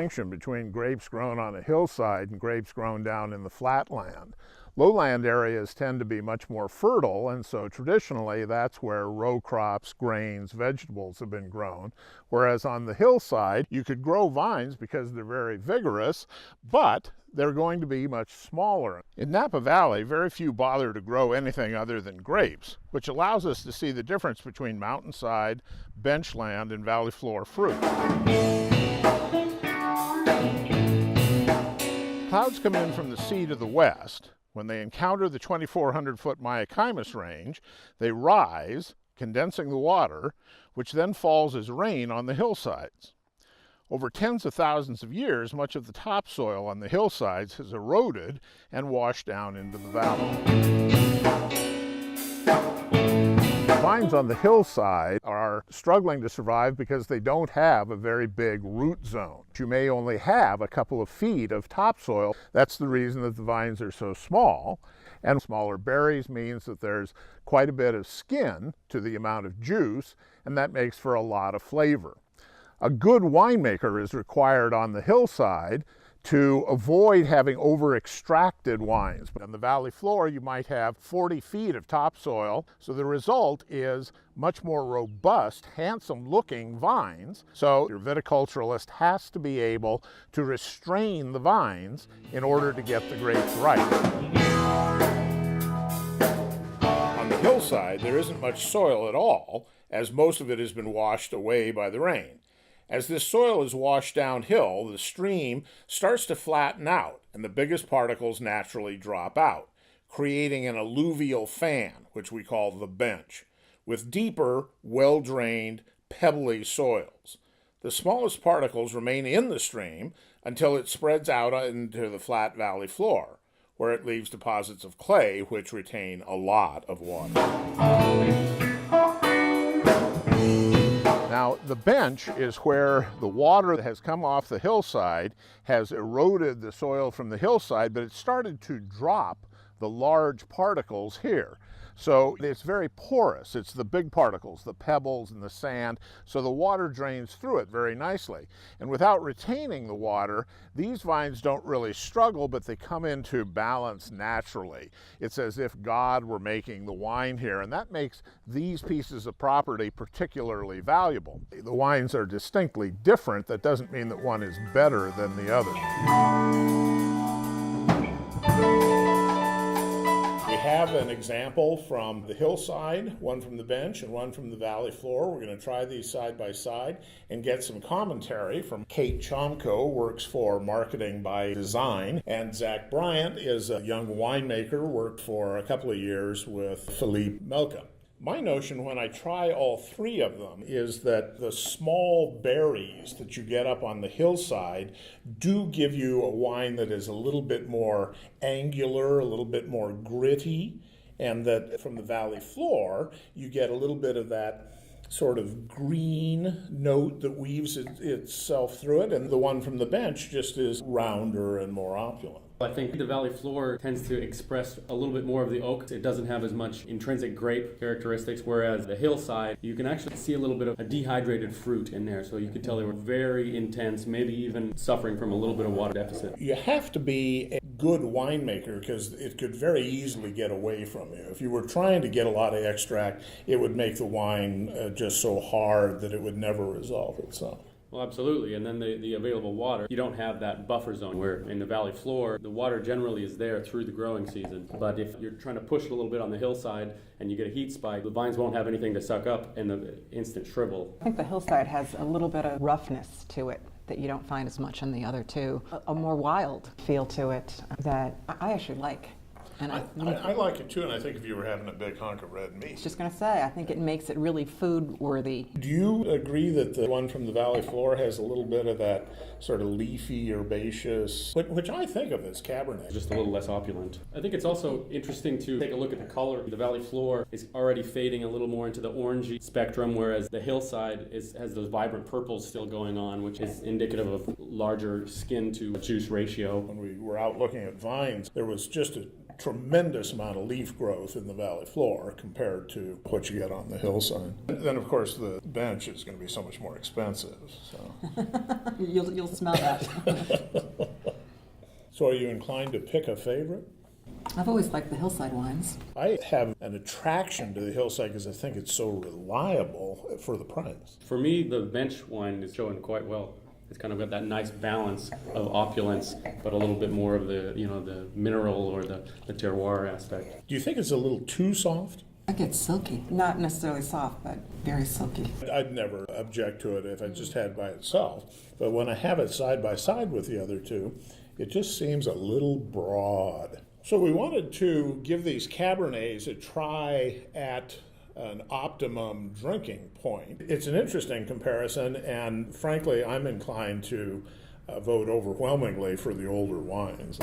distinction between grapes grown on a hillside and grapes grown down in the flatland. Lowland areas tend to be much more fertile, and so traditionally that's where row crops, grains, vegetables have been grown. Whereas on the hillside, you could grow vines because they're very vigorous, but they're going to be much smaller. In Napa Valley, very few bother to grow anything other than grapes, which allows us to see the difference between mountainside, benchland, and valley floor fruit. Clouds come in from the sea to the west. When they encounter the 2,400-foot Mayacamas range, they rise, condensing the water, which then falls as rain on the hillsides. Over tens of thousands of years, much of the topsoil on the hillsides has eroded and washed down into the valley. Vines on the hillside are struggling to survive because they don't have a very big root zone. You may only have a couple of feet of topsoil. That's the reason that the vines are so small. And smaller berries means that there's quite a bit of skin to the amount of juice, and that makes for a lot of flavor. A good winemaker is required on the hillside to avoid having over-extracted wines. But on the valley floor, you might have 40 feet of topsoil, so the result is much more robust, handsome-looking vines. So your viticulturalist has to be able to restrain the vines in order to get the grapes right. On the hillside, there isn't much soil at all, as most of it has been washed away by the rain. As this soil is washed downhill, the stream starts to flatten out, and the biggest particles naturally drop out, creating an alluvial fan, which we call the bench, with deeper, well-drained, pebbly soils. The smallest particles remain in the stream until it spreads out into the flat valley floor, where it leaves deposits of clay, which retain a lot of water. Now, the bench is where the water that has come off the hillside has eroded the soil from the hillside, but it started to drop the large particles here. So it's very porous. It's the big particles, the pebbles and the sand, so the water drains through it very nicely. And without retaining the water, these vines don't really struggle, but they come into balance naturally. It's as if God were making the wine here, and that makes these pieces of property particularly valuable. The wines are distinctly different. That doesn't mean that one is better than the other. We have an example from the hillside, one from the bench and one from the valley floor. We're going to try these side by side and get some commentary from Kate Chomko, works for Marketing by Design, and Zach Bryant is a young winemaker, worked for a couple of years with Philippe Melka. My notion when I try all three of them is that the small berries that you get up on the hillside do give you a wine that is a little bit more angular, a little bit more gritty, and that from the valley floor you get a little bit of that sort of green note that weaves itself through it, and the one from the bench just is rounder and more opulent. I think the valley floor tends to express a little bit more of the oak. It doesn't have as much intrinsic grape characteristics, whereas the hillside, you can actually see a little bit of a dehydrated fruit in there. So you could tell they were very intense, maybe even suffering from a little bit of water deficit. You have to be a good winemaker because it could very easily get away from you. If you were trying to get a lot of extract, it would make the wine just so hard that it would never resolve itself. Well, absolutely. And then the available water, you don't have that buffer zone where in the valley floor, the water generally is there through the growing season. But if you're trying to push it a little bit on the hillside and you get a heat spike, the vines won't have anything to suck up and the instant shrivel. I think the hillside has a little bit of roughness to it that you don't find as much in the other two. A more wild feel to it that I actually like. And I like it too, and I think if you were having a big hunk of red meat. I was just going to say, I think it makes it really food worthy. Do you agree that the one from the valley floor has a little bit of that sort of leafy, herbaceous, which I think of as Cabernet? Just a little less opulent. I think it's also interesting to take a look at the color. The valley floor is already fading a little more into the orangey spectrum, whereas the hillside has those vibrant purples still going on, which is indicative of larger skin to juice ratio. When we were out looking at vines, there was just a tremendous amount of leaf growth in the valley floor compared to what you get on the hillside. And then, of course, the bench is going to be so much more expensive. So, You'll smell that. so are you inclined to pick a favorite? I've always liked the hillside wines. I have an attraction to the hillside because I think it's so reliable for the price. For me, the bench wine is showing quite well. It's kind of got that nice balance of opulence, but a little bit more of the, the mineral or the terroir aspect. Do you think it's a little too soft? I get silky. Not necessarily soft, but very silky. I'd never object to it if I just had it by itself. But when I have it side by side with the other two, it just seems a little broad. So we wanted to give these Cabernets a try at an optimum drinking point. It's an interesting comparison, and frankly, I'm inclined to vote overwhelmingly for the older wines.